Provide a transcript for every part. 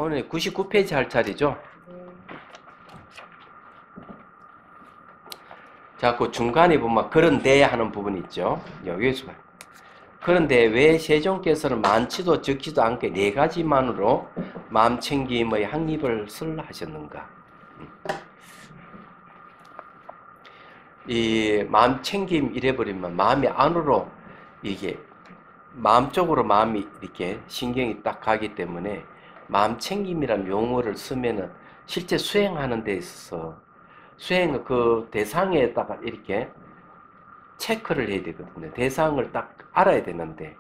오늘 99페이지 할 차례죠. 자, 그 중간에 보면 그런데 하는 부분이 있죠. 여기서 그런데 왜 세종께서는 많지도 적지도 않게 네 가지만으로 마음챙김의 확립을 설하셨는가? 이 마음챙김 이래버리면 마음이 안으로 이게 마음 쪽으로 마음이 이렇게 신경이 딱 가기 때문에 마음챙김이라는 용어를 쓰면은 실제 수행하는 데 있어서 수행 그 대상에다가 이렇게 체크를 해야 되거든요. 대상을 딱 알아야 되는데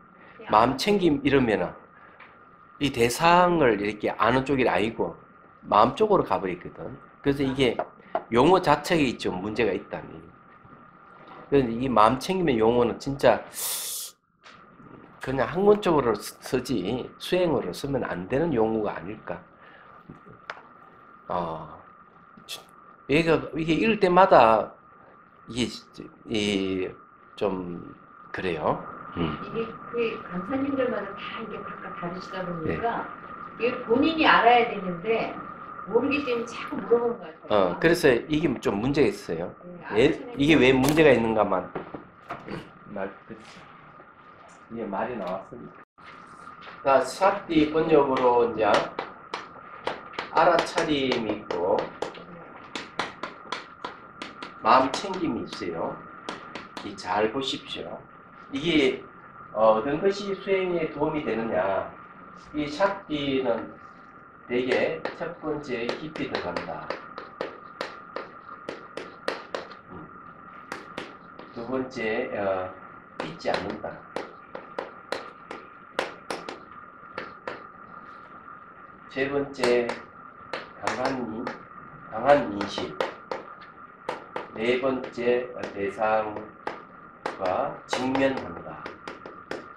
마음챙김 이러면은 이 대상을 이렇게 아는 쪽이 아니고 마음 쪽으로 가버리거든. 그래서 이게 용어 자체에 좀 문제가 있다니. 그래서 이 마음챙김의 용어는 진짜 그냥 학문적으로 쓰지 수행으로 쓰면 안 되는 용어가 아닐까. 이게 읽을 때마다 이게 좀 그래요. 이게 그 강사님들마다 다 이게 각각 다르시다 보니까 이게 본인이 알아야 되는데 모르기 때문에 자꾸 물어보는 것 같아요. 그래서 이게 좀 문제가 있어요. 이게 왜 문제가 있는가만 이게 말이 나왔습니다. 자, 샤띠 번역으로 이제 알아차림이 있고 마음챙김이 있어요. 잘 보십시오. 이게 어떤 것이 수행에 도움이 되느냐. 이 샤띠는 대개 첫 번째 깊이 들어간다. 두 번째 잊지 않는다. 세 번째 강한 인식. 네 번째 대상과 직면한다.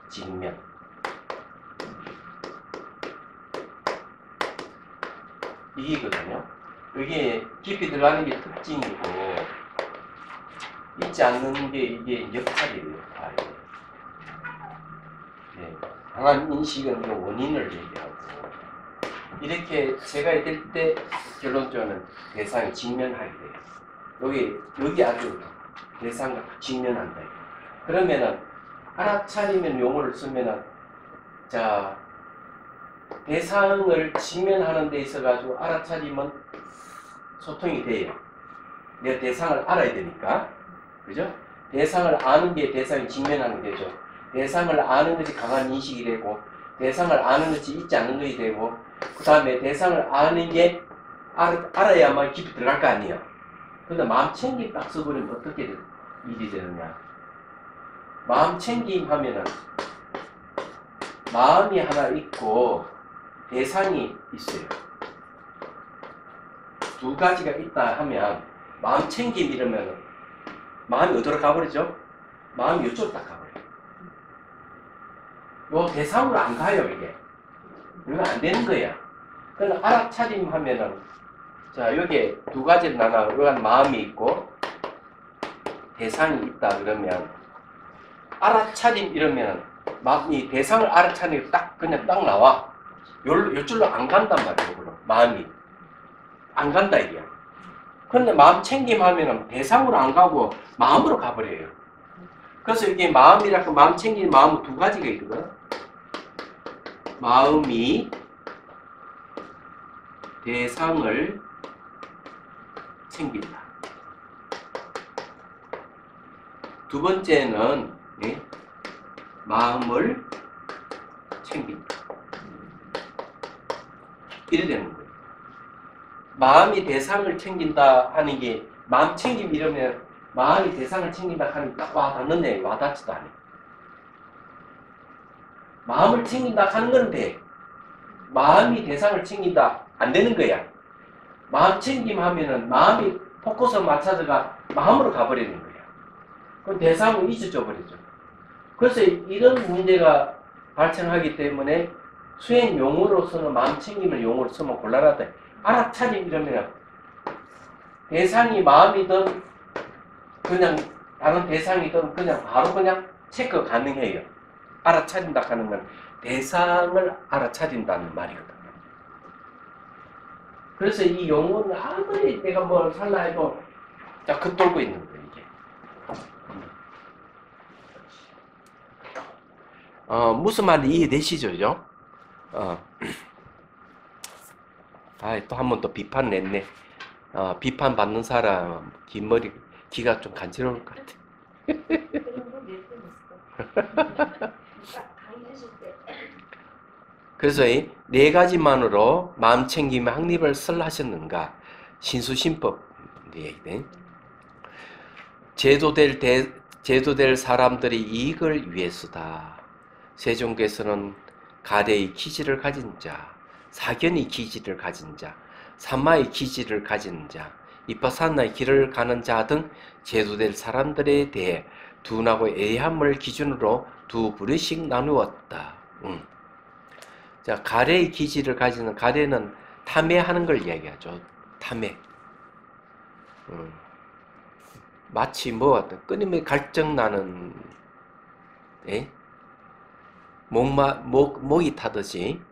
직면. 이거든요. 이게 깊이 들어가는 게 특징이고 잊지 않는 게 이게 역할이에요. 역할. 네. 강한 인식은 그 원인을 얘기하고 이렇게 제가 될 때 결론적으로는 대상이 직면하게 돼요. 여기 아주 대상과 직면한다. 그러면은 알아차리면 용어를 쓰면은 자 대상을 직면하는 데 있어 가지고 알아차리면 소통이 돼요. 내가 대상을 알아야 되니까. 그죠? 대상을 아는 게 대상이 직면하는 게죠. 대상을 아는 것이 강한 인식이 되고 대상을 아는 것이 잊지 않는 것이 되고 그 다음에 대상을 아는 게 알아야만 깊이 들어갈 거 아니에요. 근데 마음챙김 딱 써버리면 어떻게 일이 되느냐. 마음챙김 하면은 마음이 하나 있고 대상이 있어요. 두 가지가 있다 하면 마음챙김 이러면은 마음이 어디로 가버리죠? 마음이 이쪽으로 딱 가버려요. 요 대상으로 안 가요, 이게. 이거 안 되는 거야. 그러나 알아차림 하면은, 자, 여기에 두 가지를 나눠, 여기 마음이 있고, 대상이 있다, 그러면, 알아차림 이러면, 이 대상을 알아차리면 그냥 딱 나와. 요줄로 안 간단 말이에요, 마음이. 안 간다, 이게. 그런데 마음 챙김 하면은 대상으로 안 가고 마음으로 가버려요. 그래서 이게 마음이라고 마음 챙기는 마음은 두 가지가 있거든. 마음이 대상을 챙긴다. 두 번째는 마음을 챙긴다. 이래 되는 거예요. 마음이 대상을 챙긴다 하는 게 마음 챙김 이러면 마음이 대상을 챙긴다 하는 게 딱 와닿는데 와닿지도 않아요. 마음을 챙긴다 하는 건데 마음이 대상을 챙긴다 안 되는 거야. 마음 챙김 하면은 마음이 포커스 맞춰서가 마음으로 가버리는 거야. 그럼 대상은 잊어져 버리죠. 그래서 이런 문제가 발생하기 때문에 수행 용어로서는 마음 챙김을 용어로 쓰면 곤란하다. 알아차림 이러면 대상이 마음이든 그냥 다른 대상이든 그냥 바로 그냥 체크 가능해요. 알아차린다 하는 건 대상을 알아차린다는 말이거든요. 그래서 이 용어는 아무리 내가 뭘 살라 해도 자, 겉돌고 있는 거예요, 이게. 무슨 말인지 이해되시죠? 그죠? 또 한 번 또 비판 냈네. 비판 받는 사람, 긴 머리, 귀가 좀 간지러울 것 같아. 그런 거몇번 있어. 강의하실 때. 그래서 이 네 가지만으로 마음 챙김에 확립을 설하셨는가? 신수신법 얘기네. 제도될 사람들이 이익을 위해서다. 세종께서는 가대의 기질을 가진 자, 사견의 기질을 가진 자, 사마의 기질을 가진 자, 이빠사나의 길을 가는 자 등 제도될 사람들에 대해 둔하고 애함을 기준으로 두 부류씩 나누었다. 자, 가래의 기질을 가지는 가래는 탐해하는 걸 이야기하죠. 탐해. 마치 끊임없이 갈증 나는 목이 타듯이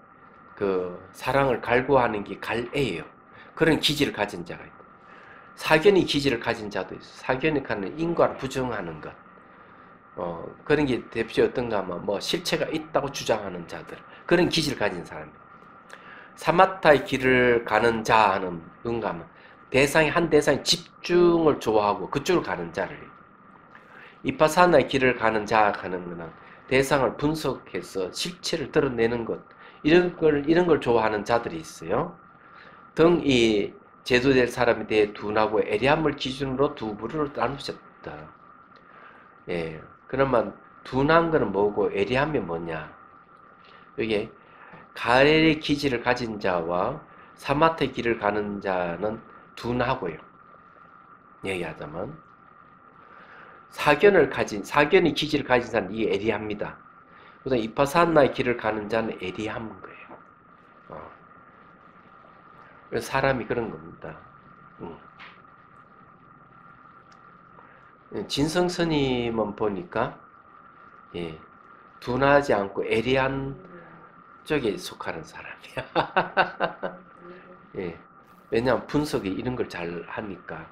그 사랑을 갈구하는 게 갈애예요. 그런 기질을 가진 자가 있고, 사견의 기질을 가진 자도 있어. 사견이 가는 인과를 부정하는 것. 그런 게 대표 어떤가 하면 실체가 있다고 주장하는 자들, 그런 기질을 가진 사람이에요. 사마타의 길을 가는 자는 뭔가 하면 한 대상에 집중을 좋아하고 그쪽으로 가는 자를, 이파사나의 길을 가는 자 하는 거는 대상을 분석해서 실체를 드러내는 것, 이런 걸 좋아하는 자들이 있어요. 등 이 제도될 사람에 대해 둔하고 애리함을 기준으로 두 부류로 나누셨다. 예. 그러면 둔한 거는 뭐고 애리함이 뭐냐? 이게 가래의 기질을 가진 자와 사마타의 길을 가는 자는 둔하고요. 얘기하자면 사견의 기질을 가진 자는 이게 애리합니다. 그다음 이파사나의 길을 가는 자는 애리함인 거예요. 그래서 사람이 그런 겁니다. 진성 스님은 보니까 둔하지 않고 애리한 쪽에 속하는 사람이야. 왜냐하면 분석이 이런 걸 잘 하니까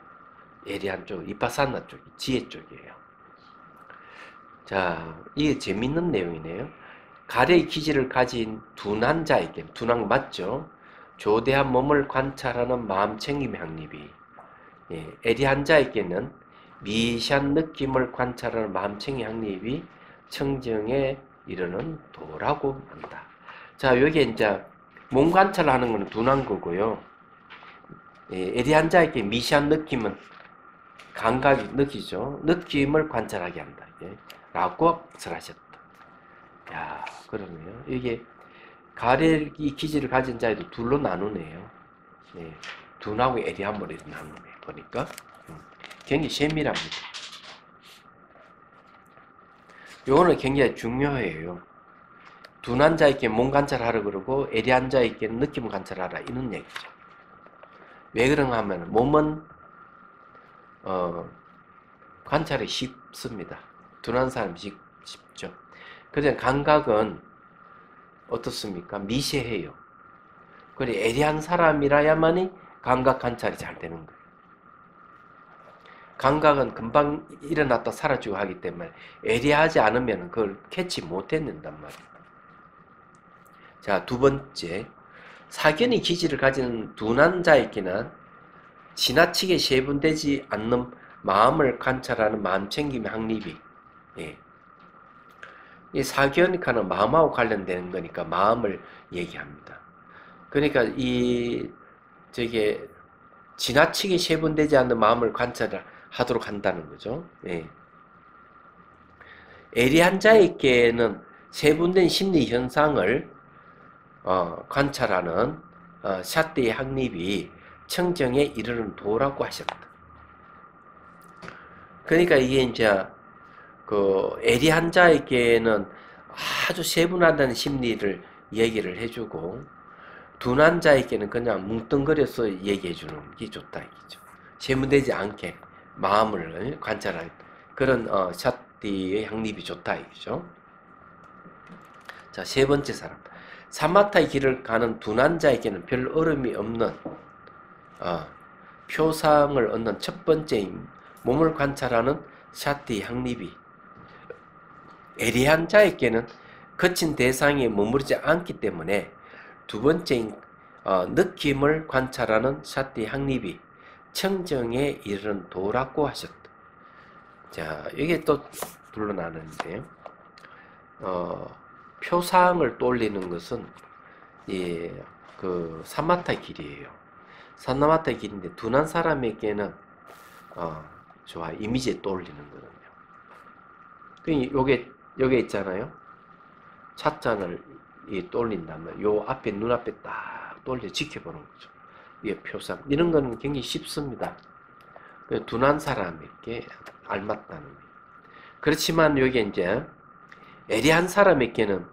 애리한 쪽, 이파사나 쪽이 지혜 쪽이에요. 자, 이게 재밌는 내용이네요. 가래의 기질을 가진 둔한 자에게, 둔한 거 맞죠? 조대한 몸을 관찰하는 마음 챙김의 확립이, 애리한 자에게는 미시한 느낌을 관찰하는 마음 챙김의 확립이 청정에 이르는 도라고 한다. 자, 여기 이제 몸 관찰하는 거는 둔한 거고요. 애리한 자에게 미시한 느낌은 감각이 느끼죠. 느낌을 관찰하게 한다. 라고 설하셨다. 야, 그러네요. 이게 가래의 기질을 가진 자에도 둘로 나누네요. 둔하고 애리함을 이렇게 나누네. 보니까 굉장히 세밀합니다. 요거는 굉장히 중요해요. 둔한 자에게 몸 관찰하라 그러고 애리한 자에게 느낌 관찰하라, 이런 얘기죠. 왜 그런가 하면 몸은 관찰이 쉽습니다. 둔한 사람이 쉽죠. 그런데 감각은 어떻습니까? 미세해요. 그리고 애리한 사람이라야만이 감각 관찰이 잘 되는 거예요. 감각은 금방 일어났다 사라지고 하기 때문에 애리하지 않으면 그걸 캐치 못 해낸단 말이에요. 자, 두 번째, 사견의 기질을 가진 둔한 자에게는 지나치게 세분되지 않는 마음을 관찰하는 마음챙김의 확립이, 이 사견이카는 마음하고 관련되는 거니까 마음을 얘기합니다. 그러니까 지나치게 세분되지 않는 마음을 관찰하도록 한다는 거죠. 애리한 자에게는 세분된 심리 현상을 관찰하는 샷대의 확립이 청정에 이르는 도라고 하셨다. 그러니까 이게 이제 애리한 자에게는 아주 세분하다는 심리를 얘기를 해주고, 둔한 자에게는 그냥 뭉뚱그려서 얘기해주는 게 좋다 이거죠. 세분되지 않게 마음을 관찰할 그런 샷대의 확립이 좋다 이거죠. 자, 세 번째 사람, 사마타의 길을 가는 둔한 자에게는 별 어려움이 없는 표상을 얻는 첫 번째인 몸을 관찰하는 샤티 향립이 예리한 자에게는 거친 대상에 머무르지 않기 때문에 두 번째인 느낌을 관찰하는 샤티 향립이 청정에 이르는 도라고 하셨다. 자, 이게 또 둘로 나누는데요. 표상을 떠올리는 것은 그 사마타 길이에요. 사마타 길인데 둔한 사람에게는 좋아 이미지에 떠올리는 거거든요. 요게 있잖아요. 찻잔을 떠올린다면 요 앞에 눈앞에 딱 떠올려 지켜보는 거죠. 이게 표상. 이런 거는 굉장히 쉽습니다. 둔한 사람에게 알맞다는 거예요. 그렇지만 여기 이제 예리한 사람에게는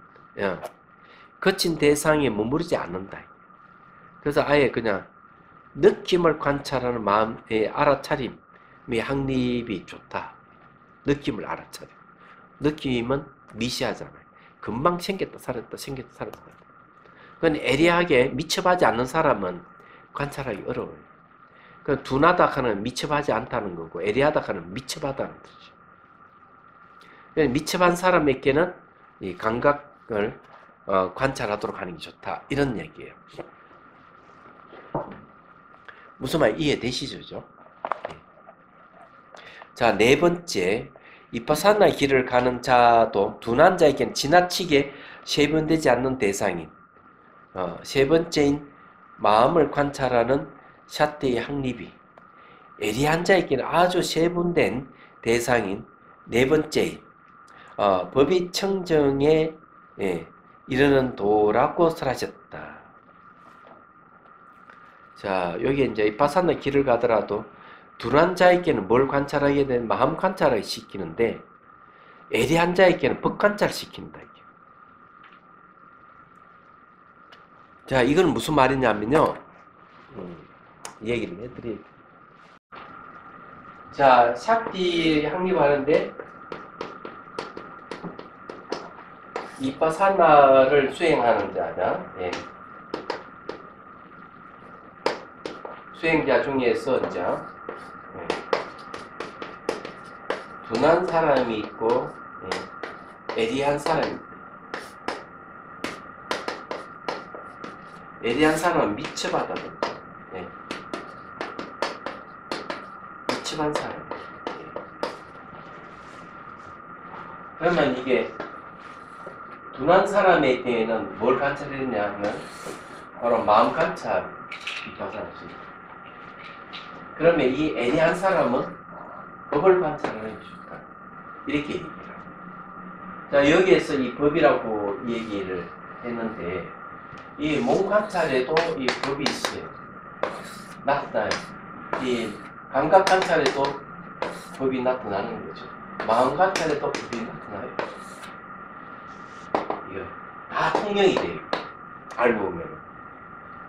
거친 대상에 머무르지 않는다. 그래서 아예 그냥 느낌을 관찰하는 마음의 알아차림이 확립이 좋다. 느낌을 알아차려. 느낌은 미시하잖아요. 금방 생겼다 살았다 생겼다 살았다. 그건 예리하게 미첩하지 않는 사람은 관찰하기 어려워요. 그 둔하다 하는 미첩하지 않다는 거고 예리하다 하는 미첩하다는 뜻이죠. 미첩한 사람에게는 이 감각을 관찰하도록 하는 게 좋다. 이런 얘기예요. 무슨 말 이해되시죠? 자, 네 번째, 이파사나 길을 가는 자도 둔한 자에게는 지나치게 세분되지 않는 대상인 세 번째인 마음을 관찰하는 샤티의 확립이 예리한 자에게는 아주 세분된 대상인 네 번째인 법이 청정에 이르는 도라고 설하셨다. 자, 여기 이제 이파사나 길을 가더라도 둔한 자에게는 뭘 관찰하게 되면 마음 관찰을 시키는데 예리한 자에게는 법 관찰을 시킨다. 자, 이건 무슨 말이냐면요. 얘기를 해드릴게요. 자, 샤티 확립하는데 이파사나를 수행하는 자다. 예. 수행자 중에서 이제 둔한 사람이 있고 예리한 사람이 있고 예리한 사람은 미첩하다는 거죠. 미첩한 사람. 그러면 이게 둔한 사람에게는 뭘 관찰했냐면 바로 마음 관찰 비파사나죠. 그러면 이 예리한 사람은 법을 관찰하는 게 좋다. 이렇게 얘기를 합니다. 자, 여기에서 이 법이라고 얘기를 했는데 이 몸 관찰에도 이 법이 있어요. 나타나요. 이 감각 관찰에도 법이 나타나는 거죠. 마음 관찰에도 법이 나타나요. 이거 다 통용이 돼요. 알고 보면.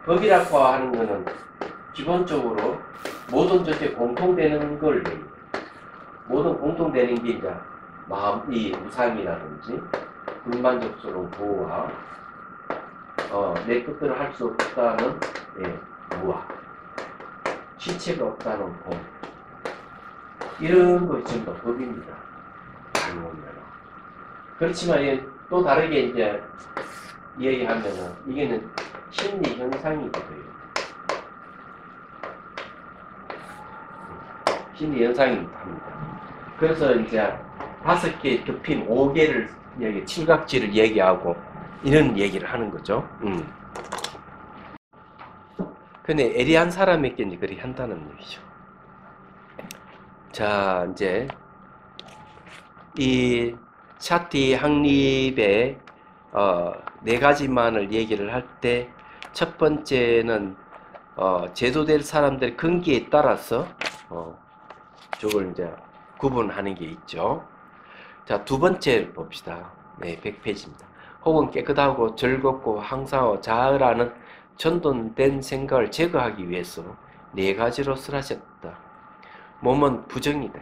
법이라고 하는 거는 기본적으로 모든 것에 공통되는 걸 얘기해요. 모든 공통되는 게 이제 마음, 이 우상이라든지 불만족스러운 보호와 내 뜻대로 할 수 없다는 무아, 시체가 없다는 공, 이런 것이 전부 다 법입니다. 알고 보면. 그렇지만 또 다르게 이제 얘기하면은 이게는 심리 현상이거든요. 심리 현상입니다. 그래서 이제 5개 덮인 5개를 칠각지를 얘기하고 이런 얘기를 하는 거죠. 근데 예리한 사람에게 이제 그렇게 한다는 얘기죠. 자, 이제 이 샤티 확립의 네 가지만을 얘기를 할 때 첫 번째는 제도될 사람들의 근기에 따라서 저걸 이제 구분하는 게 있죠. 자, 두 번째 봅시다. 네, 100페이지입니다. 혹은 깨끗하고 즐겁고 항상하고 자으라는 전돈된 생각을 제거하기 위해서 네 가지로 설하셨다. 몸은 부정이다.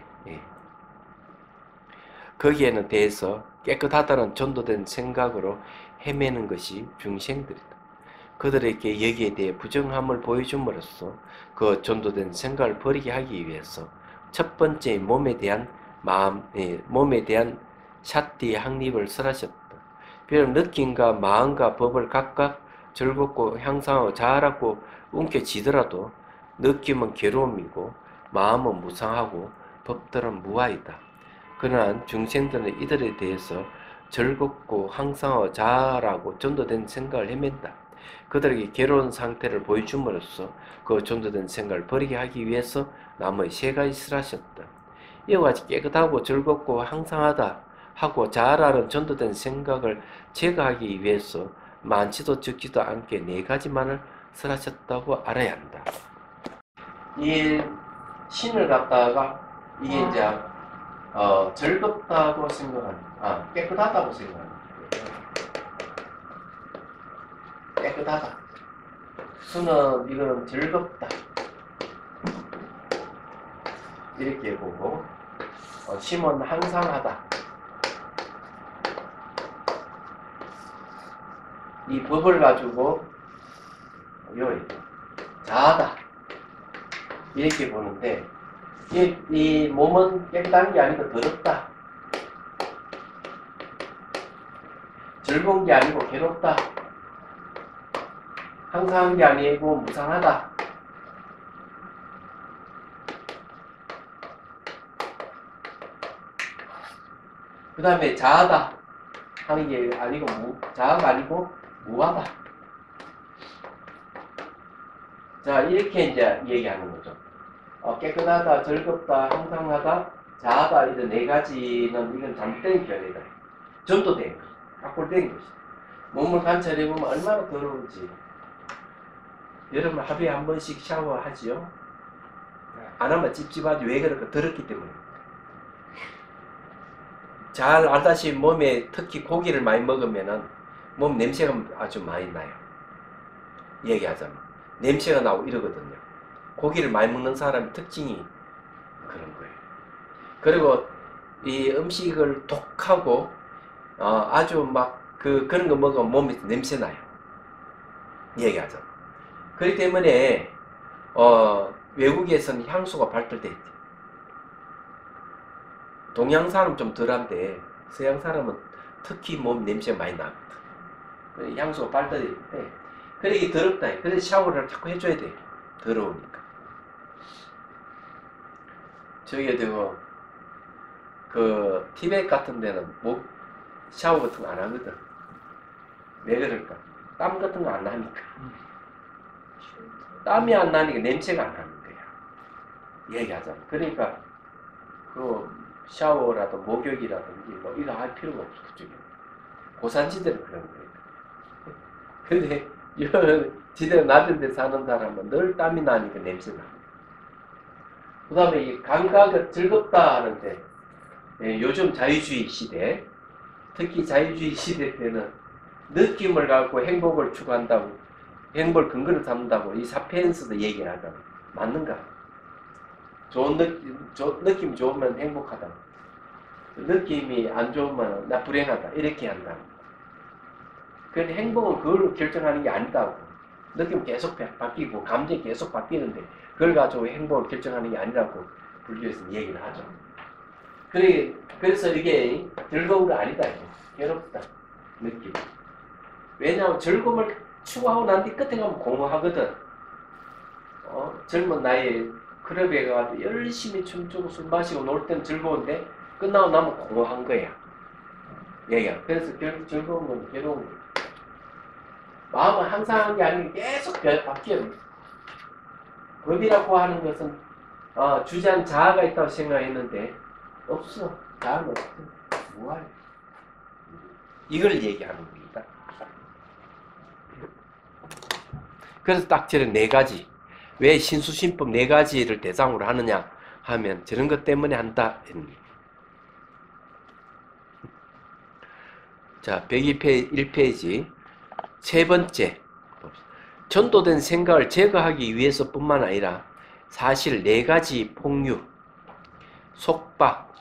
거기에는 대해서 깨끗하다는 전도된 생각으로 헤매는 것이 중생들이다. 그들에게 여기에 대해 부정함을 보여줌으로써 그 전도된 생각을 버리게 하기 위해서 첫 번째 몸에 대한 샤띠의 확립을 설하셨다. 비록 느낌과 마음과 법을 각각 즐겁고 향상하고 자아라고 움켜쥐더라도 느낌은 괴로움이고 마음은 무상하고 법들은 무아이다. 그러나 중생들은 이들에 대해서 즐겁고 항상하고 자아라고 전도된 생각을 헤맨다. 그들에게 괴로운 상태를 보여줌으로써 그 전도된 생각을 버리게 하기 위해서 나머지 세 가지 설하셨다. 이와 같이 깨끗하고 즐겁고 항상하다 하고 자아라는 전도된 생각을 제거하기 위해서 많지도 적지도 않게 네 가지만을 설하셨다고 알아야 한다. 이 신을 갖다가 이게 이제 즐겁다고 생각하는, 깨끗하다고 생각하는 거예요. 깨끗하다. 수는 이거는 즐겁다. 이렇게 보고, 심은 항상하다. 이 법을 가지고 자하다. 이렇게 보는데, 이 몸은 깨끗한 게 아니고 더럽다. 즐거운 게 아니고 괴롭다. 항상한 게 아니고 무상하다. 그 다음에 자하다 하는 게 아니고 자아가 아니고 무하다. 자, 이렇게 이제 얘기하는 거죠. 깨끗하다, 즐겁다, 항상하다, 자하다, 이런 네 가지는 이건 잘못된 견해다. 전도된 것, 악골된 것이. 몸을 관찰해보면 얼마나 더러운지. 여러분 하루에 한 번씩 샤워하지요? 안 하면 찝찝하지. 왜 그럴까? 더럽기 때문에. 잘 알다시피 몸에 특히 고기를 많이 먹으면은 몸 냄새가 아주 많이 나요. 얘기하자면 냄새가 나고 이러거든요. 고기를 많이 먹는 사람의 특징이 그런 거예요. 그리고 이 음식을 독하고 아주 막 그런 거 먹으면 몸에서 냄새 나요. 얘기하자면. 그렇기 때문에 외국에서는 향수가 발달돼 있죠. 동양 사람은 좀 덜한데 서양 사람은 특히 몸 냄새가 많이 나거든. 향수가 발달돼 있는데 그래 이게 더럽다. 그래서 샤워를 자꾸 해줘야 돼. 더러우니까. 저기에도 그 티베트 같은 데는 목 샤워 같은 거 안 하거든. 왜 그럴까? 땀 같은 거 안 나니까. 땀이 안 나니까 냄새가 안 나는 거야. 얘기하자면. 그러니까 그 샤워라도 목욕이라든지 뭐 이거 할 필요가 없어. 그쪽에. 고산지대는 그런 거예요. 근데 이런 지대 낮은 데 사는 사람은 늘 땀이 나니까 냄새 나. 그 다음에 이 감각을 즐겁다 하는데 요즘 자유주의 시대, 특히 자유주의 시대 때는 느낌을 갖고 행복을 추구한다고, 행복을 근거로 삼는다고 이 사피엔스도 얘기를 하잖아. 맞는가? 좋은 느낌 좋으면 행복하다. 느낌이 안 좋으면 나 불행하다. 이렇게 한다. 그런데 행복은 그걸로 결정하는 게 아니다고. 느낌 계속 바뀌고 감정이 계속 바뀌는데 그걸 가지고 행복을 결정하는 게 아니라고 불교에서는 얘기를 하죠. 그래서 이게 즐거운 거 아니다. 괴롭다. 느낌. 왜냐하면 즐거움을 추구하고 난 뒤 끝에 가면 공허하거든. 젊은 나이에 클럽에 가서 열심히 춤추고 술 마시고 놀 때는 즐거운데 끝나고 나면 공허한 거야. 얘기야. 그래서 결국 즐거운 건 괴로운 거야. 마음은 항상 한 게 아니고 계속 바뀌어요. 법이라고 하는 것은 주제한 자아가 있다고 생각했는데 없어. 자아는 없어. 뭐야? 이걸 얘기하는 겁니다. 그래서 딱 저런 네 가지. 왜 신수신법 네 가지를 대상으로 하느냐 하면 저런 것 때문에 한다. 자, 101페이지 세 번째, 전도된 생각을 제거하기 위해서뿐만 아니라 사실 네 가지 폭류, 속박,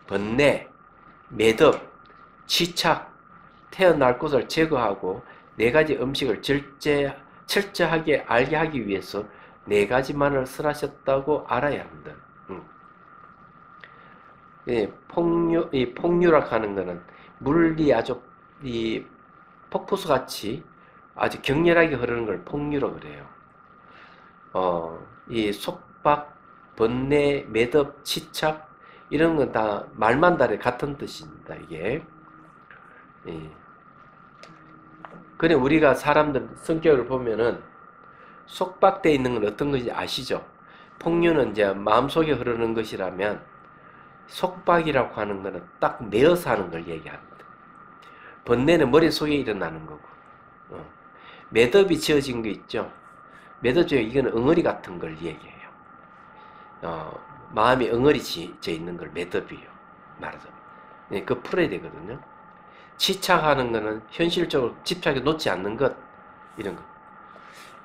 번뇌, 매듭, 치착, 태어날 곳을 제거하고 네 가지 음식을 철저하게 알게 하기 위해서 네 가지만을 설하셨다고 알아야 한다. 예, 이 폭류락 하는 거는 물이 아주 이 폭포수 같이 아주 격렬하게 흐르는 걸 폭류라고 그래요. 이 속박, 번뇌, 매듭, 치착 이런 건 다 말만 다르게 같은 뜻입니다. 이게. 예. 그래 우리가 사람들 성격을 보면은 속박되어 있는 건 어떤 것인지 아시죠? 폭류는 이제 마음속에 흐르는 것이라면 속박이라고 하는 것은 딱 내어서 하는 걸 얘기합니다. 번뇌는 머릿속에 일어나는 거고 매듭이 지어진 거 있죠? 매듭 중에 이거는 엉어리 같은 걸 얘기해요. 마음이 엉어리 지어 있는 걸 매듭이에요. 말하자면. 네, 그거 풀어야 되거든요. 집착하는 거는 현실적으로 집착에 놓지 않는 것, 이런 것.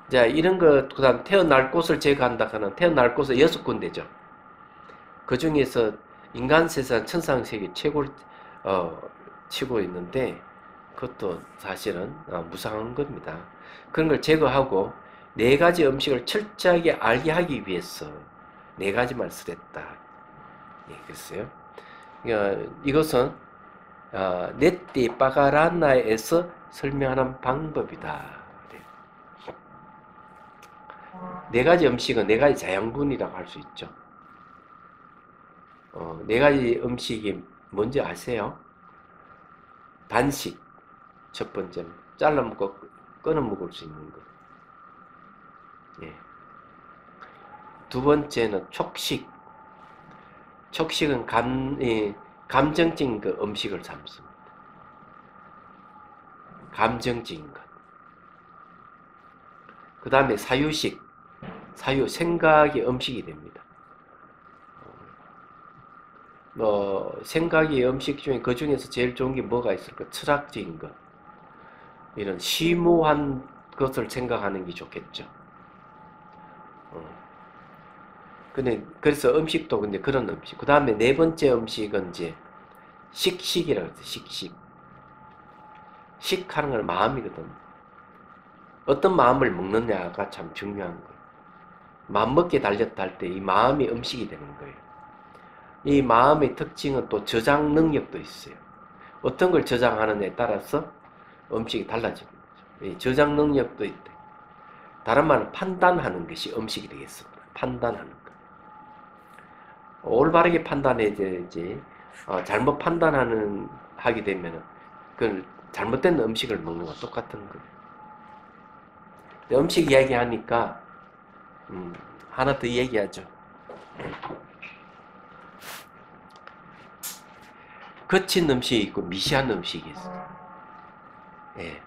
자, 이런 것, 그 다음 태어날 곳을 제거한다 하는 태어날 곳은 6군데죠. 그 중에서 인간 세상, 천상 세계 최고를 치고 있는데, 그것도 사실은 무상한 겁니다. 그런 걸 제거하고, 4가지 음식을 철저하게 알게 하기 위해서 4가지만 쓰랬다. 예, 그랬어요. 그러니까 이것은 네띠 빠가라나에서 설명하는 방법이다. 4가지 음식은 4가지 자양분이라고 할 수 있죠. 4가지 음식이 뭔지 아세요? 단식, 첫 번째는 잘라 먹고 끊어 먹을 수 있는 것. 예. 두 번째는 촉식. 촉식은 감정적인 그 음식을 삼습니다. 감정적인 것. 그 다음에 사유식. 사유, 생각이 음식이 됩니다. 생각이 음식 중에 그 중에서 제일 좋은 게 뭐가 있을까? 철학적인 것. 이런 심오한 것을 생각하는 게 좋겠죠. 그래서 음식도 근데 그런 음식. 그 다음에 4번째 음식은 이제 식식이라고 해서 식식. 식하는 건 마음이거든. 어떤 마음을 먹느냐가 참 중요한 거예요. 마음 먹기에 달렸다 할 때 이 마음이 음식이 되는 거예요. 이 마음의 특징은 또 저장 능력도 있어요. 어떤 걸 저장하느냐에 따라서 음식이 달라지는 거죠. 이 저장 능력도 있대. 다른 말은 판단하는 것이 음식이 되겠습니다. 판단하는 것. 올바르게 판단해야지. 잘못 하게 되면 그 잘못된 음식을 먹는 거와 똑같은 거예요. 음식 이야기하니까 하나 더 얘기하죠. 거친 음식이 있고 미시한 음식이 있어요. 예.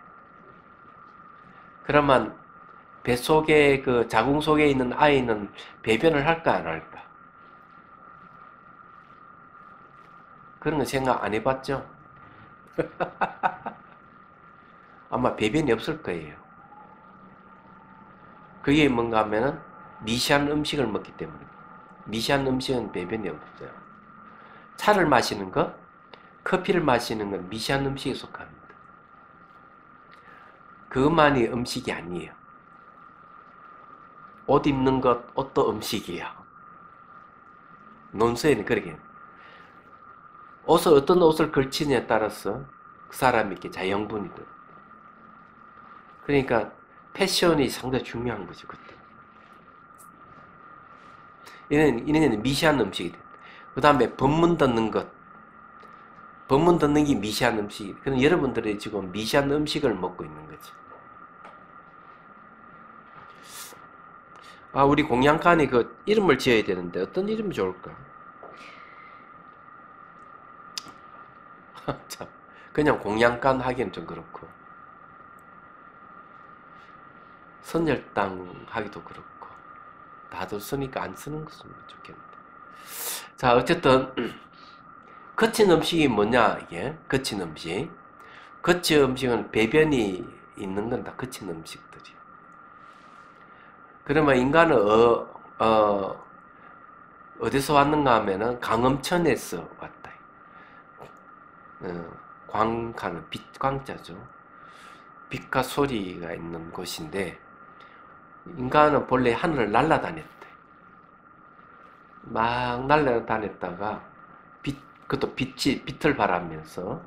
그러면 뱃속에 그 자궁 속에 있는 아이는 배변을 할까 안 할까? 그런 거 생각 안 해봤죠? 아마 배변이 없을 거예요. 그게 뭔가 하면은 미시한 음식을 먹기 때문에. 미시한 음식은 배변이 없어요. 차를 마시는 것, 커피를 마시는 건 미시한 음식에 속합니다. 그것만이 음식이 아니에요. 옷 입는 것, 옷도 음식이에요. 논서에는 그렇게 어떤 옷을 걸치냐에 따라서 그 사람이 이렇게 자연분이 돼. 그러니까 패션이 상당히 중요한 거죠, 그때. 이런 미시한 음식이 돼. 그 다음에 법문 듣는 것. 법문 듣는 게 미시한 음식이 돼. 그럼 여러분들이 지금 미시한 음식을 먹고 있는 거지. 우리 공양간에 그 이름을 지어야 되는데 어떤 이름이 좋을까? 참, 그냥 공양간 하기는 좀 그렇고 선열당 하기도 그렇고 다들 쓰니까 안 쓰는 것은 좋겠는데. 자, 어쨌든 거친 음식이 뭐냐 이게 거친 음식. 거친 음식은 배변이 있는 건 다 거친 음식들이에요. 그러면 인간은 어디서 왔는가 하면은 강음천에서 왔다. 광가는 빛, 광자죠. 빛과 소리가 있는 곳인데 인간은 본래 하늘을 날아다녔대. 막 날아다녔다가 그것도 빛을 발하면서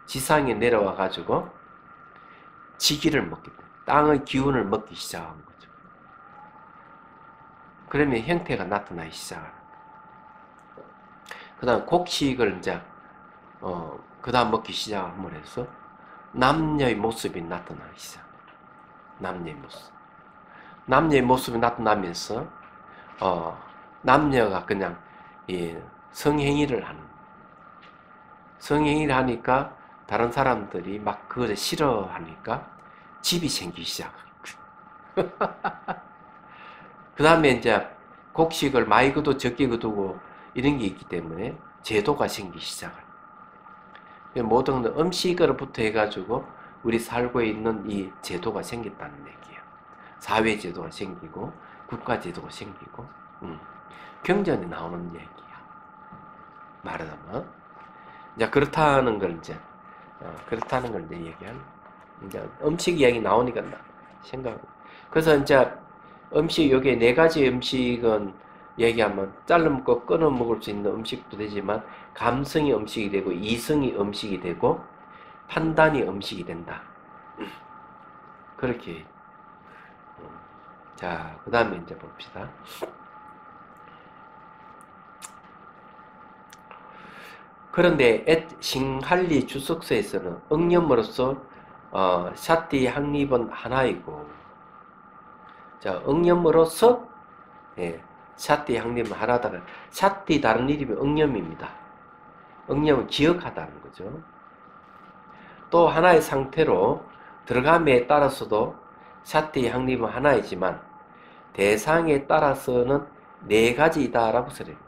지상에 내려와 가지고 지기를 먹게 돼. 땅의 기운을 먹기 시작한 거죠. 그러면 형태가 나타나기 시작하는 거예요. 그 다음 곡식을 이제 그 다음 먹기 시작함으로 해서 남녀의 모습이 나타나기 시작. 남녀의 모습이 나타나면서 남녀가 그냥 성행위를 하니까 다른 사람들이 막 그걸 싫어하니까 집이 생기기 시작하는 거예요. 그 다음에 이제 곡식을 많이 거두고 적게 거두고 이런 게 있기 때문에 제도가 생기기 시작합니다. 모든 음식으로부터 해가지고 우리 살고 있는 이 제도가 생겼다는 얘기예요. 사회 제도가 생기고 국가 제도가 생기고 경전에 나오는 얘기야. 말하자면 이제 그렇다는 걸 이제 얘기하는. 이제 음식 이야기 나오니까 생각. 그래서 이제 음식 여기 네 가지 음식은 얘기하면 잘라 먹고 끊어 먹을 수 있는 음식도 되지만 감성이 음식이 되고 이성이 음식이 되고 판단이 음식이 된다. 그렇게. 자, 그 다음에 이제 봅시다. 그런데 싱할리 주석서에서는 응념으로서 샤띠 확립은 하나이고, 자, 응념으로서 샤띠 확립은 하나다. 샤띠 다른 이름이 응념입니다. 응념은 기억하다는 거죠. 또 하나의 상태로 들어감에 따라서도 샤띠 확립은 하나이지만 대상에 따라서는 네 가지이다라고 설립니다.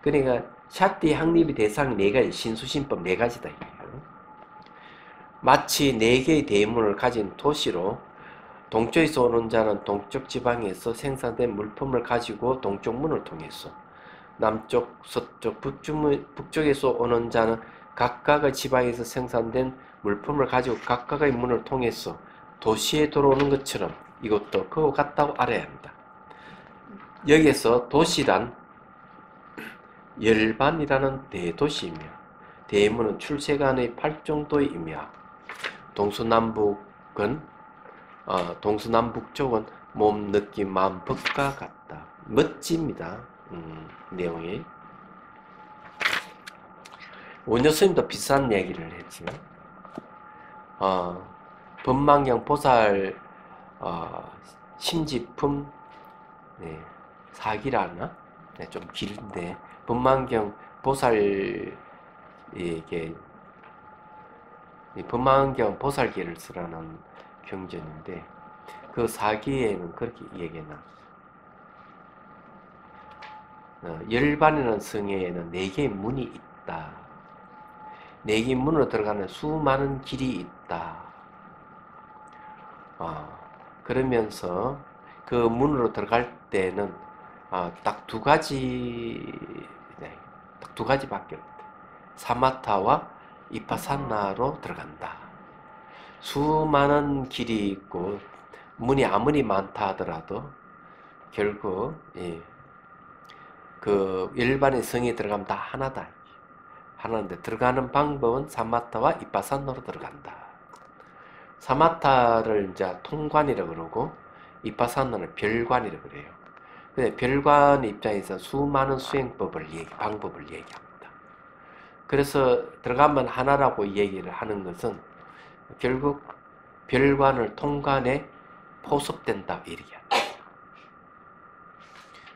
그러니까 샤띠 확립의 대상이 네 가지, 신수신법 네 가지다. 마치 네 개의 대문을 가진 도시로 동쪽에서 오는 자는 동쪽 지방에서 생산된 물품을 가지고 동쪽 문을 통해서, 남쪽, 서쪽, 북쪽에서 오는 자는 각각의 지방에서 생산된 물품을 가지고 각각의 문을 통해서 도시에 들어오는 것처럼 이것도 그거 같다고 알아야 합니다. 여기에서 도시란 열반이라는 대도시이며 대문은 출세간의 8정도이며 동서남북 쪽은 몸, 느낌, 마음, 법과 같다. 멋집니다. 내용이. 원효스님도 비슷한 얘기를 했죠. 법망경 보살 심지품 사기라나? 좀 길은데 법망경 보살에게 법망경 보살기를 쓰라는 경전인데 그 사기에는 그렇게 얘기해 놨어요. 열반이라는 성에는 4개의 문이 있다. 4개의 문으로 들어가는 수많은 길이 있다. 그러면서 그 문으로 들어갈 때는 딱 두 가지밖에 없다. 사마타와 이파산나로 들어간다. 수많은 길이 있고 문이 아무리 많다 하더라도 결국 그 일반의 성에 들어가면 다 하나다. 하나인데 들어가는 방법은 사마타와 이파산나로 들어간다. 사마타를 이제 통관이라고 그러고 이파산나는 별관이라고 그래요. 근데 별관 입장에서 수많은 방법을 얘기합니다. 그래서 들어가면 하나라고 얘기를 하는 것은 결국 별관을 통관에 포섭된다 이렇게 합니다.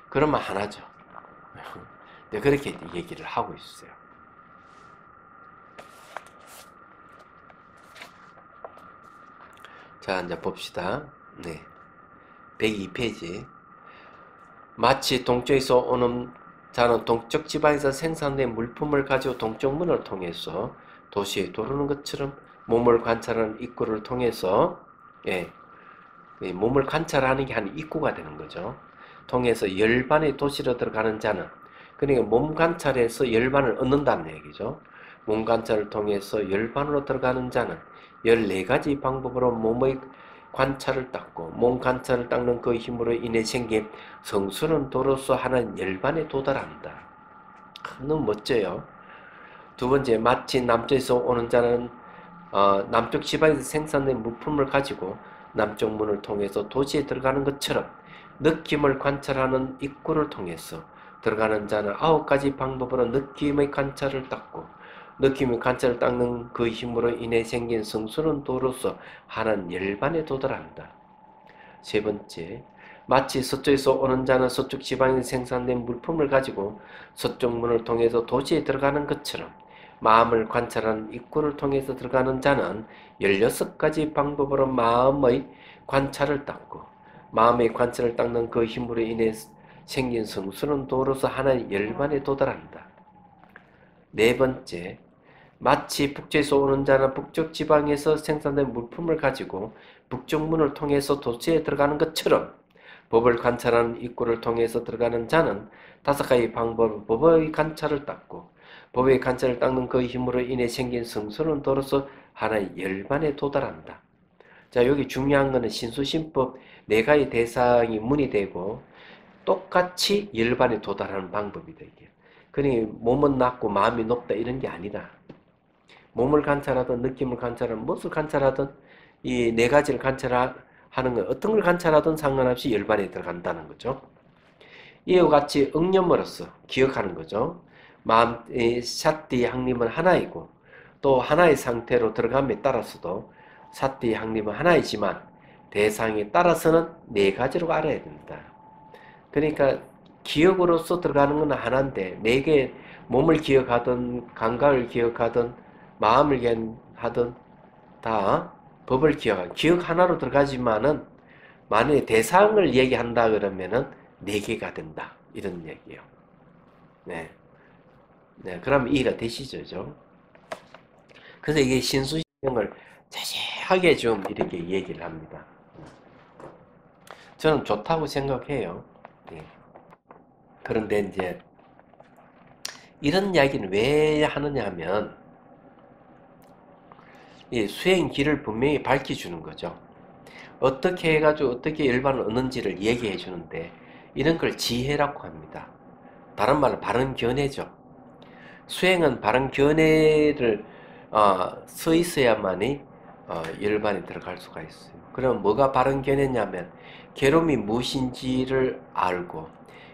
그러면 하나죠. 네, 그렇게 얘기를 하고 있어요. 자, 이제 봅시다. 네. 102페이지. 마치 동쪽에서 오는 자는 동쪽 지방에서 생산된 물품을 가지고 동쪽 문을 통해서 도시에 들어오는 것처럼 몸을 관찰하는 입구를 통해서 몸을 관찰하는 게 한 입구가 되는 거죠. 통해서 열반의 도시로 들어가는 자는, 그러니까 몸 관찰에서 열반을 얻는다는 얘기죠. 몸 관찰을 통해서 열반으로 들어가는 자는 14가지 방법으로 몸의 관찰을 닦고 몸 관찰을 닦는 그 힘으로 인해 생긴 성스러운 도로서 하는 열반에 도달한다. 너무 멋져요. 두 번째, 마치 남쪽에서 오는 자는 남쪽 지방에서 생산된 물품을 가지고 남쪽 문을 통해서 도시에 들어가는 것처럼 느낌을 관찰하는 입구를 통해서 들어가는 자는 9가지 방법으로 느낌의 관찰을 닦고 느낌의 관찰을 닦는 그 힘으로 인해 생긴 성스러운 도로서 하나는 열반에 도달한다. 세 번째, 마치 서쪽에서 오는 자는 서쪽 지방에서 생산된 물품을 가지고 서쪽 문을 통해서 도시에 들어가는 것처럼 마음을 관찰하는 입구를 통해서 들어가는 자는 16가지 방법으로 마음의 관찰을 닦고 마음의 관찰을 닦는 그 힘으로 인해 생긴 성스러운 도로서 하나의 열반에 도달한다. 네 번째, 마치 북쪽에서 오는 자는 북쪽 지방에서 생산된 물품을 가지고 북쪽 문을 통해서 도시에 들어가는 것처럼 법을 관찰하는 입구를 통해서 들어가는 자는 5가지 방법으로 법의 관찰을 닦고 법의 관찰을 닦는 그 힘으로 인해 생긴 성스러운 도로서 하나의 열반에 도달한다. 자, 여기 중요한 것은 신수신법 4가지 대상이 문이 되고 똑같이 열반에 도달하는 방법이다. 이게. 그러니 몸은 낮고 마음이 높다 이런 게 아니다. 몸을 관찰하든 느낌을 관찰하든 무엇을 관찰하든 이 4가지를 관찰하는 것, 어떤 걸 관찰하든 상관없이 열반에 들어간다는 거죠. 이와 같이 응념으로써 기억하는 거죠. 마음의 샷디 항림은 하나이고 또 하나의 상태로 들어감에 따라서도 샷디 항림은 하나이지만 대상에 따라서는 4가지로 알아야 된다. 그러니까 기억으로서 들어가는 건 하나인데 4개 몸을 기억하든 감각을 기억하든 마음을 하든 다 법을 기억 하나로 들어가지만은 만약에 대상을 얘기한다 그러면은 4개가 된다 이런 얘기예요. 네, 그럼 이해가 되시죠? 그래서 이게 신수신경을 자세하게 좀 이렇게 얘기를 합니다. 저는 좋다고 생각해요. 네. 그런데 이제 이런 이야기는 왜 하느냐 하면 이 수행 길을 분명히 밝혀주는 거죠. 어떻게 해가지고 어떻게 열반을 얻는지를 얘기해 주는데 이런 걸 지혜라고 합니다. 다른 말로 바른 견해죠. 수행은 바른 견해를 서 있어야만이 열반에 들어갈 수가 있어요. 그럼 뭐가 바른 견해냐면 괴로움이 무엇인지를 알고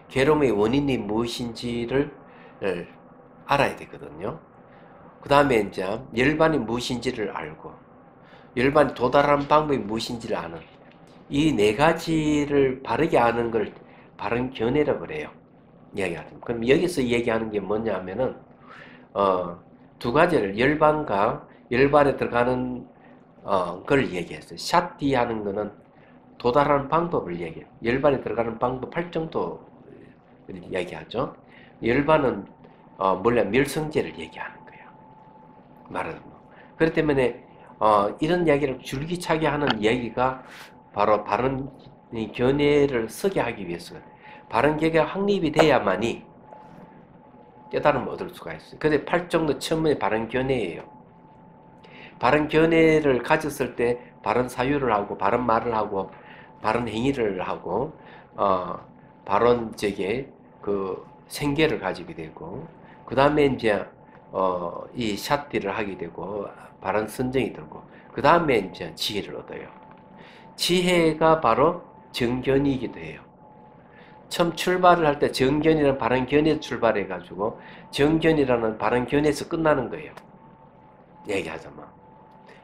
괴로움의 원인이 무엇인지를 알아야 되거든요. 그 다음에 이제 열반이 무엇인지를 알고 열반이 도달하는 방법이 무엇인지를 아는 이 4가지를 바르게 아는 걸 바른 견해라고 그래요. 이야기하면. 그럼 여기서 얘기하는 게 뭐냐 하면은 2가지를 열반과 열반에 들어가는 걸 얘기했어요. 샷디 하는 거는 도달하는 방법을 얘기해요. 열반에 들어가는 방법 8정도 얘기하죠. 열반은 몰래 멸성제를 얘기하는 거예요. 말하자면. 그렇기 때문에 이런 이야기를 줄기차게 하는 얘기가 바로 바른 견해를 서게 하기 위해서 바른 견해가 확립이 돼야만이 깨달음을 얻을 수가 있어요. 근데 8정도 처음에 바른 견해예요. 바른 견해를 가졌을 때 바른 사유를 하고 바른 말을 하고 바른 행위를 하고 바른 그 생계를 가지게 되고 그 다음에 이제 이 샷디를 하게 되고 바른 선정이 들고 그 다음에 이제 지혜를 얻어요. 지혜가 바로 정견이기도 해요. 처음 출발을 할 때 정견이라는 바른 견해에서 출발해 가지고 정견이라는 바른 견해에서 끝나는 거예요. 얘기하자면.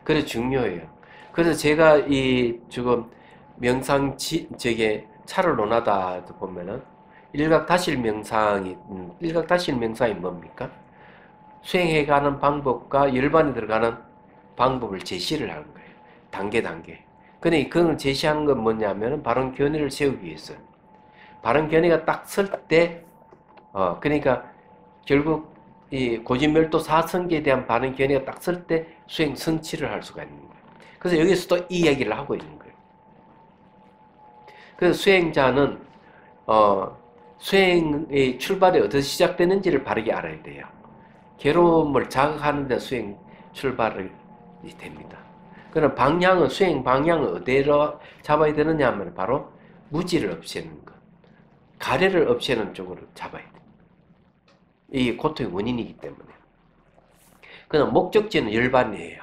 그래서 중요해요. 그래서 제가 이 지금 명상 차를 논하다 보면은 일각다실 명상이 뭡니까? 수행해가는 방법과 열반에 들어가는 방법을 제시를 하는 거예요. 단계. 근데 그걸 제시하는 건 뭐냐면은 바른 견해를 세우기 위해서. 바른 견해가 딱 설 때, 그러니까 결국 이 고진멸도 사성계에 대한 바른 견해가 딱 설 때 수행 성취를 할 수가 있는 거예요. 그래서 여기서도 이 얘기를 하고 있는 거예요. 그래서 수행자는 수행의 출발이 어디서 시작되는지를 바르게 알아야 돼요. 괴로움을 자극하는 데 수행 출발이 됩니다. 그럼 방향은, 수행 방향은 어디로 잡아야 되느냐 하면 바로 무지를 없애는 것, 가래를 없애는 쪽으로 잡아야 돼. 이게 고통의 원인이기 때문에. 그럼 목적지는 열반이에요.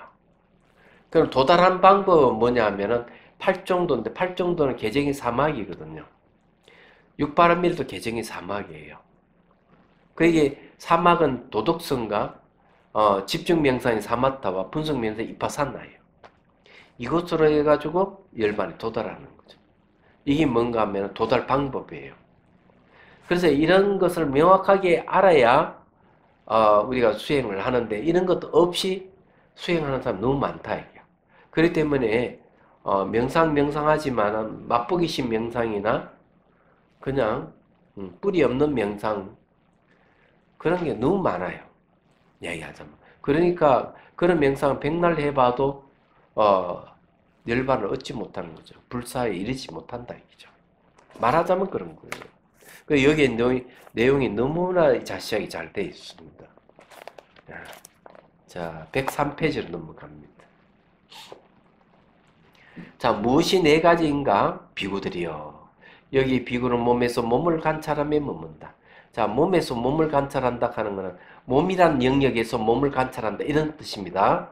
그럼 도달한 방법은 뭐냐 하면은 팔정도인데, 팔정도는 개정이 사막이거든요. 육바라밀도 개정이 사막이에요. 그게 사막은 도덕성과 집중명상이 사마타와 분석명상이 이파사나예요. 이것으로 해가지고 열반에 도달하는 거죠. 이게 뭔가 하면 도달 방법이에요. 그래서 이런 것을 명확하게 알아야 우리가 수행을 하는데, 이런 것도 없이 수행하는 사람 너무 많다 이게. 그렇기 때문에 명상하지만 맛보기식 명상이나 그냥 뿌리 없는 명상, 그런 게 너무 많아요. 이야기하자면. 그러니까 그런 명상을 백날 해봐도 열반을 얻지 못하는 거죠. 불사에 이르지 못한다 이거죠. 말하자면 그런 거예요. 그 여기에 내용이 너무나 자세하게 잘 되어 있습니다. 자, 103페이지로 넘어갑니다. 자, 무엇이 네 가지인가? 비구들이요. 여기 비구는 몸에서 몸을 관찰하며 머문다. 자, 몸에서 몸을 관찰한다 하는 것은 몸이란 영역에서 몸을 관찰한다 이런 뜻입니다.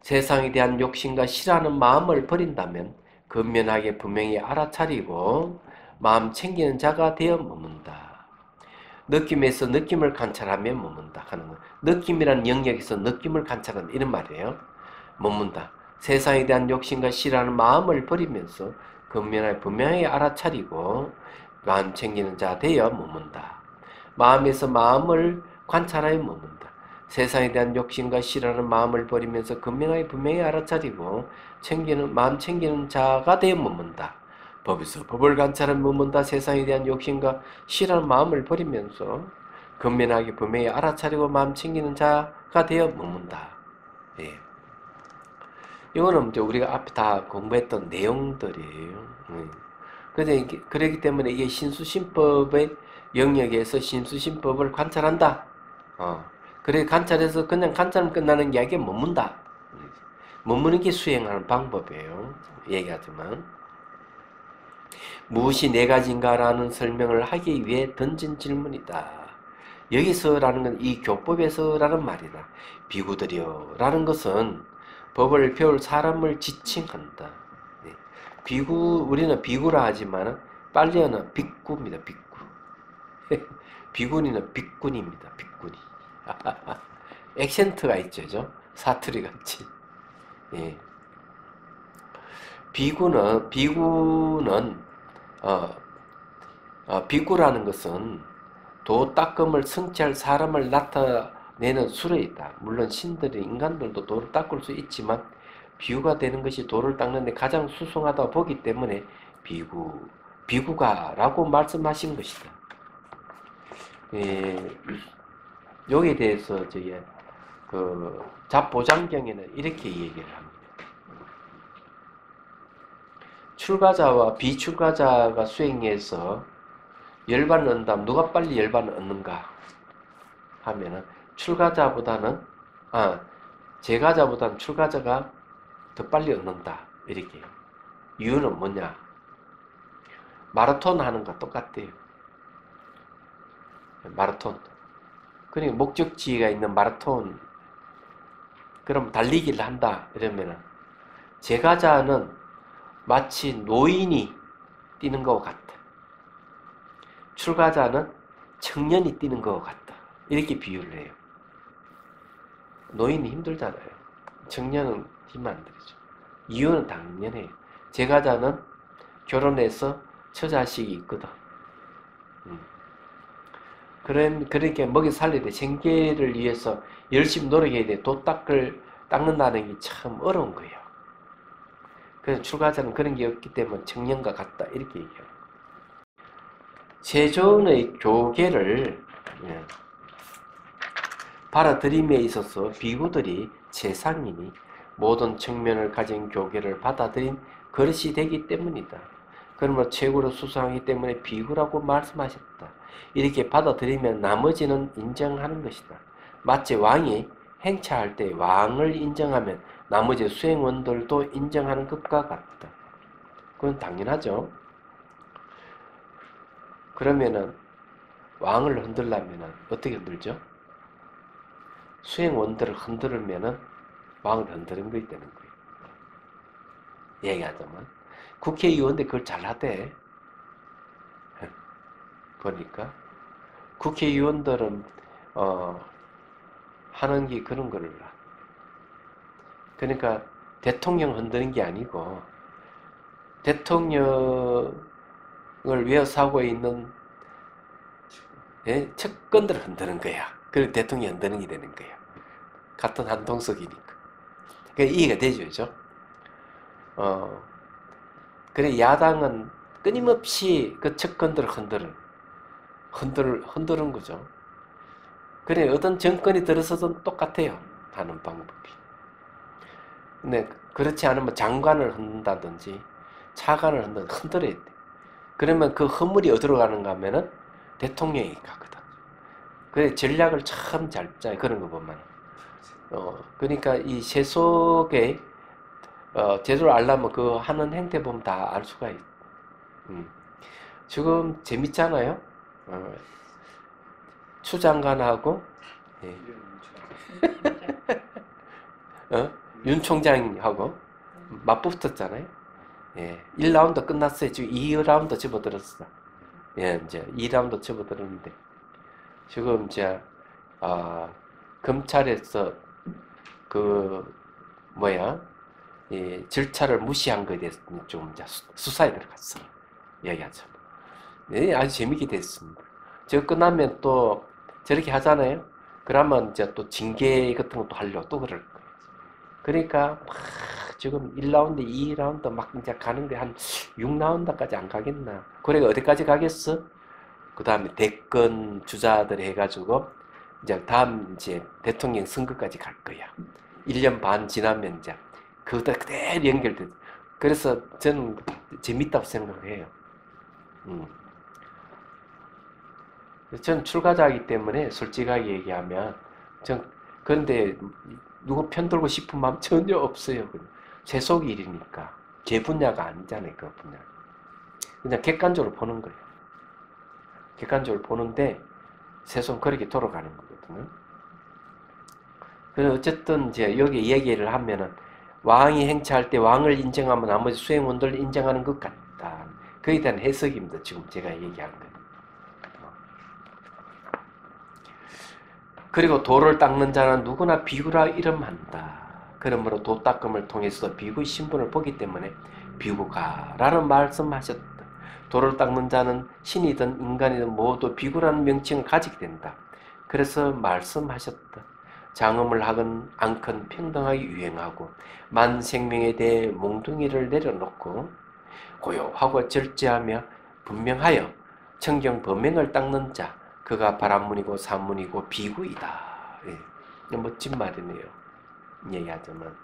세상에 대한 욕심과 싫어하는 마음을 버린다면 근면하게 분명히 알아차리고 마음 챙기는 자가 되어 머문다. 느낌에서 느낌을 관찰하며 머문다 하는 것. 느낌이란 영역에서 느낌을 관찰한다 이런 말이에요. 머문다. 세상에 대한 욕심과 싫어하는 마음을 버리면서 근면하게 분명히 알아차리고 마음 챙기는 자 되어 머문다. 마음에서 마음을 관찰하여 머문다. 세상에 대한 욕심과 싫어하는 마음을 버리면서 근면하게 분명히 알아차리고 마음 챙기는 자가 되어 머문다. 법에서 법을 관찰하여 머문다. 세상에 대한 욕심과 싫어하는 마음을 버리면서 근면하게 분명히 알아차리고 마음 챙기는 자가 되어 머문다. 예. 이거는 우리가 앞에 다 공부했던 내용들이에요. 그렇기 때문에 이게 신수심법의 영역에서 신수심법을 관찰한다. 그래 관찰해서 그냥 관찰하면 끝나는 게 아니라 머문다. 머무는 게 수행하는 방법이에요. 얘기하지만 무엇이 네 가지인가라는 설명을 하기 위해 던진 질문이다. 여기서라는 건 이 교법에서라는 말이다. 비구들이요 라는 것은 법을 배울 사람을 지칭한다. 비구, 우리는 비구라 하지만 빨리어는 빅구입니다. 빅구. 비구니는 빅군입니다. 빅군이. 액센트가 있죠. 사투리 같이. 예. 비구는 비구라는 것은 도 닦음을 성취할 사람을 나타내는 수레이다. 물론 신들이 인간들도 도를 닦을 수 있지만 비구가 되는 것이 도를 닦는데 가장 수승하다고 보기 때문에 비구가라고 말씀하신 것이다. 여기에 대해서 저희 잡보장경에는 이렇게 얘기를 합니다. 출가자와 비출가자가 수행해서 열반을 얻는다면 누가 빨리 열반을 얻는가 하면은 제가자보다는 출가자가 더 빨리 얻는다 이렇게. 이유는 뭐냐? 마라톤 하는 거 똑같대요. 마라톤. 그러니까 목적지가 있는 마라톤, 그럼 달리기를 한다 이러면은 제가자는 마치 노인이 뛰는 것과 같다. 출가자는 청년이 뛰는 것과 같다. 이렇게 비유를 해요. 노인이 힘들잖아요. 청년은 힘 안 들이죠. 이유는 당연해요. 제가자는 결혼해서 처자식이 있거든. 그러니까 먹여 살려야 돼. 생계를 위해서 열심히 노력해야 돼. 도 닦는다는 게 참 어려운 거예요. 그래서 출가자는 그런 게 없기 때문에 청년과 같다. 이렇게 얘기해요. 세존의 교계를 받아들임에 있어서 비구들이 최상이니 모든 측면을 가진 교계를 받아들인 그릇이 되기 때문이다. 그러므로 최고로 수상하기 때문에 비구라고 말씀하셨다. 이렇게 받아들이면 나머지는 인정하는 것이다. 마치 왕이 행차할 때 왕을 인정하면 나머지 수행원들도 인정하는 것과 같다. 그건 당연하죠. 그러면은 왕을 흔들려면은 어떻게 흔들죠? 수행원들을 흔들면은 왕을 흔드는 것이 되는 거예요. 얘기하자면 국회의원들 그걸 잘하대. 보니까 국회의원들은 하는 게 그런 거를, 그러니까 대통령 흔드는 게 아니고 대통령을 위해서 하고 있는 측근들을 흔드는 거야. 그리고 대통령이 흔드는 게 되는 거야. 같은 한 동석이니까. 그러니까 이해가 되죠, 그죠? 그래 야당은 끊임없이 그 측근들을 흔드는 거죠. 그래 어떤 정권이 들어서도 똑같아요. 하는 방법이. 근데 그렇지 않으면 장관을 흔든다든지 차관을 흔들어야 돼. 그러면 그 허물이 어디로 가는가 하면은 대통령이 가거든. 그래 전략을 참 잘 짜요. 그런 거 보면. 그러니까 이 세속의 제대로 알려면 그 하는 행태 보면 다 알 수가 있. 지금 재밌잖아요. 추 장관하고 윤 총장하고 맞붙었잖아요. 1라운드 끝났어요. 지금 2라운드 접어들었어. 이제 2라운드 접어들었는데 지금 이제 검찰에서 그 절차를 무시한 거에 대해서 좀 이제 수사에 들어갔어. 얘기하죠. 아주 재밌게 됐습니다. 저 끝나면 또 저렇게 하잖아요. 그러면 이제 또 징계 같은 것도 하려고 또 그럴 거예요. 그러니까 막 지금 1라운드, 2라운드 막 이제 가는데 한 6라운드까지 안 가겠나. 그래가 어디까지 가겠어? 그 다음에 대권 주자들 해가지고 이제 다음 이제 대통령 선거까지 갈 거야. 1년 반 지나면 이제 그거다 그대로 연결돼. 그래서 저는 재밌다고 생각해요. 전 출가자이기 때문에 솔직하게 얘기하면 그런데 누구 편들고 싶은 마음 전혀 없어요. 제 속 일이니까 제 분야가 아니잖아요. 그 분야 그냥 객관적으로 보는 거예요. 객관적으로 보는데 세상 그렇게 돌아가는 거거든요. 그래서 어쨌든 이제 여기 얘기를 하면은 왕이 행차할 때 왕을 인정하면 나머지 수행원들을 인정하는 것 같다. 그에 대한 해석입니다. 지금 제가 얘기한 거. 그리고 도를 닦는 자는 누구나 비구라 이름한다. 그러므로 도 닦음을 통해서 비구의 신분을 보기 때문에 비구가라는 말씀하셨다. 도를 닦는 자는 신이든 인간이든 모두 비구라는 명칭을 가지게 된다. 그래서 말씀하셨다. 장엄을 하건 않건 평등하게 유행하고 만생명에 대해 몽둥이를 내려놓고 고요하고 절제하며 분명하여 청경 범행을 닦는 자 그가 바람문이고 산문이고 비구이다. 멋진 말이네요. 얘기하자면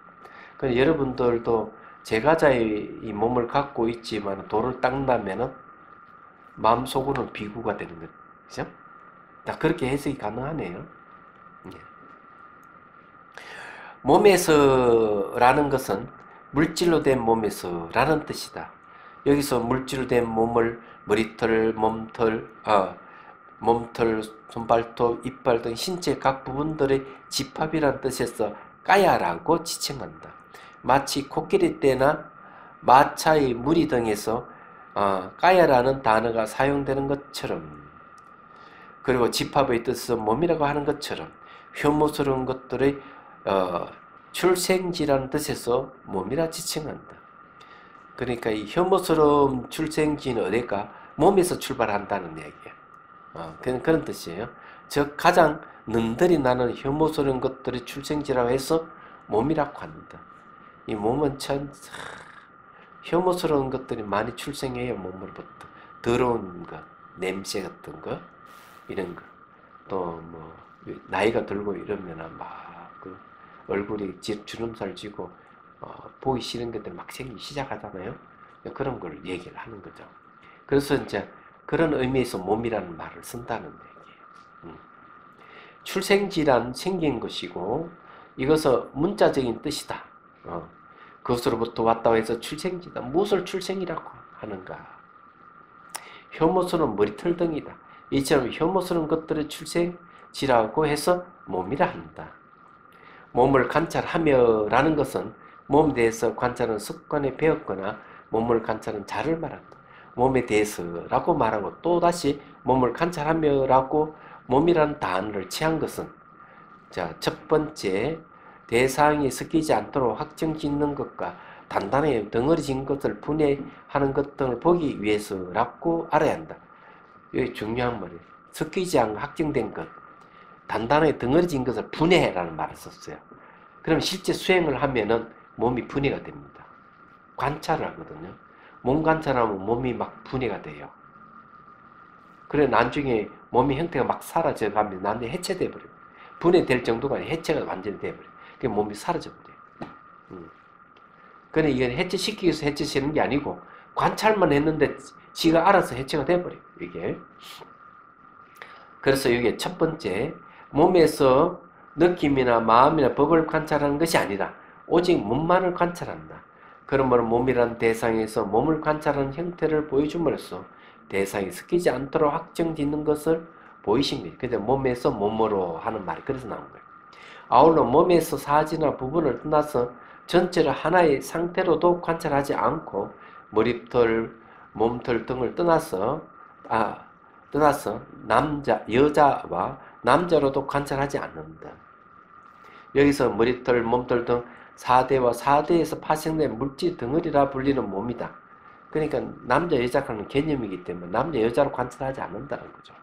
여러분들도 제가자의 이 몸을 갖고 있지만 도를 닦는다면 마음속으로는 비구가 되는 거죠. 다 그렇게 해석이 가능하네요. 몸에서라는 것은 물질로 된 몸에서라는 뜻이다. 여기서 물질로 된 몸을 머리털, 몸털, 손발톱, 이빨 등 신체 각 부분들의 집합이라는 뜻에서 까야라고 지칭한다. 마치 코끼리 떼나 마차의 무리 등에서 까야라는 단어가 사용되는 것처럼 그리고 집합의 뜻은 몸이라고 하는 것처럼 혐오스러운 것들의 출생지라는 뜻에서 몸이라 지칭한다. 그러니까 이 혐오스러운 출생지는 어딜까? 몸에서 출발한다는 얘기야. 그런 뜻이에요. 즉 가장 능들이 나는 혐오스러운 것들이 출생지라고 해서 몸이라고 한다. 이 몸은 참 혐오스러운 것들이 많이 출생해요. 몸으로부터 더러운 것, 냄새 같은 거 이런 거. 또 뭐 나이가 들고 이러면 막그 얼굴이 주름살 지고 보기 싫은 것들 막 생기기 시작하잖아요. 그런 걸 얘기를 하는 거죠. 그래서 이제 그런 의미에서 몸이라는 말을 쓴다는 얘기예요. 출생지란 생긴 것이고 이것은 문자적인 뜻이다. 그것으로부터 왔다고 해서 출생지다. 무엇을 출생이라고 하는가? 혐오스러운 머리털 등이다. 이처럼 혐오스러운 것들의 출생지라고 해서 몸이라 한다. 몸을 관찰하며 라는 것은 몸에 대해서 관찰하는 습관에 배웠거나 몸을 관찰하는 자를 말한다. 몸에 대해서라고 말하고 또다시 몸을 관찰하며 라고 몸이라는 단어를 취한 것은 자, 첫 번째 대상이 섞이지 않도록 확정짓는 것과 단단하게 덩어리진 것을 분해하는 것 등을 보기 위해서라고 알아야 한다. 여기 중요한 말이에요. 섞이지 않고 확정된 것, 단단하게 덩어리진 것을 분해라는 말을 썼어요. 그럼 실제 수행을 하면은 몸이 분해가 됩니다. 관찰을 하거든요. 몸 관찰하면 몸이 막 분해가 돼요. 그래 나중에 몸의 형태가 막 사라져 가면 나중에 해체돼 버려요. 분해될 정도가 아니라 해체가 완전히 돼 버려요. 그 몸이 사라져 버려요. 근데 이건 해체시키기 위해서 해체시키는 게 아니고 관찰만 했는데 지가 알아서 해체가 돼 버려요. 이게. 그래서 이게 첫 번째 몸에서 느낌이나 마음이나 법을 관찰하는 것이 아니라 오직 몸만을 관찰한다. 그러므로 몸이란 대상에서 몸을 관찰하는 형태를 보여줌으로써 대상이 섞이지 않도록 확정짓는 것을 보이신 거예요. 그래서 몸에서 몸으로 하는 말이 그래서 나온 거예요. 아울러 몸에서 사지나 부분을 떠나서 전체를 하나의 상태로도 관찰하지 않고 머리털, 몸털 등을 떠나서 여자와 남자로도 관찰하지 않는다. 여기서 머리털, 몸털 등 4대와 4대에서 파생된 물질 덩어리라 불리는 몸이다. 그러니까 남자, 여자라는 개념이기 때문에 남자, 여자로 관찰하지 않는다는 거죠.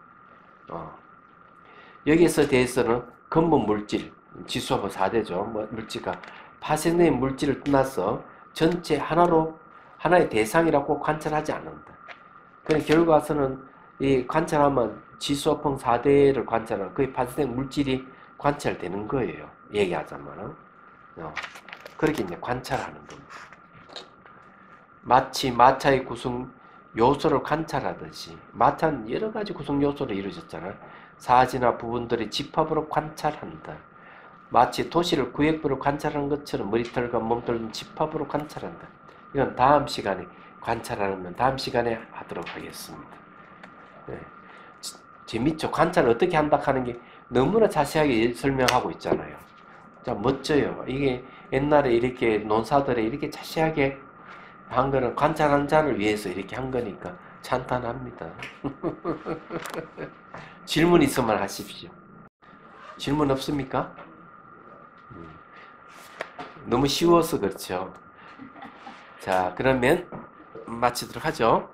여기서 대해서는 근본 물질, 지수화보 4대죠. 물질과 파생된 물질을 떠나서 전체 하나의 대상이라고 관찰하지 않는다. 그러니까 결과서는 이 관찰하면 지수화풍 4대를 관찰하면 그 파생된 물질이 관찰되는 거예요. 얘기하자면. 그렇게 이제 관찰하는 겁니다. 마치 마차의 구성 요소를 관찰하듯이 마차는 여러 가지 구성 요소로 이루어졌잖아요. 사지나 부분들의 집합으로 관찰한다. 마치 도시를 구획부로 관찰하는 것처럼 머리털과 몸털은 집합으로 관찰한다. 이건 다음 시간에 관찰하면 다음 시간에 하도록 하겠습니다. 네. 재밌죠? 관찰을 어떻게 한다 하는 게 너무나 자세하게 설명하고 있잖아요. 자, 멋져요. 이게 옛날에 이렇게 논사들이 이렇게 자세하게 한 거는 관찰하는 자를 위해서 이렇게 한 거니까 찬탄합니다. 질문 있으면 하십시오. 질문 없습니까? 너무 쉬워서 그렇죠. 자, 그러면 마치도록 하죠.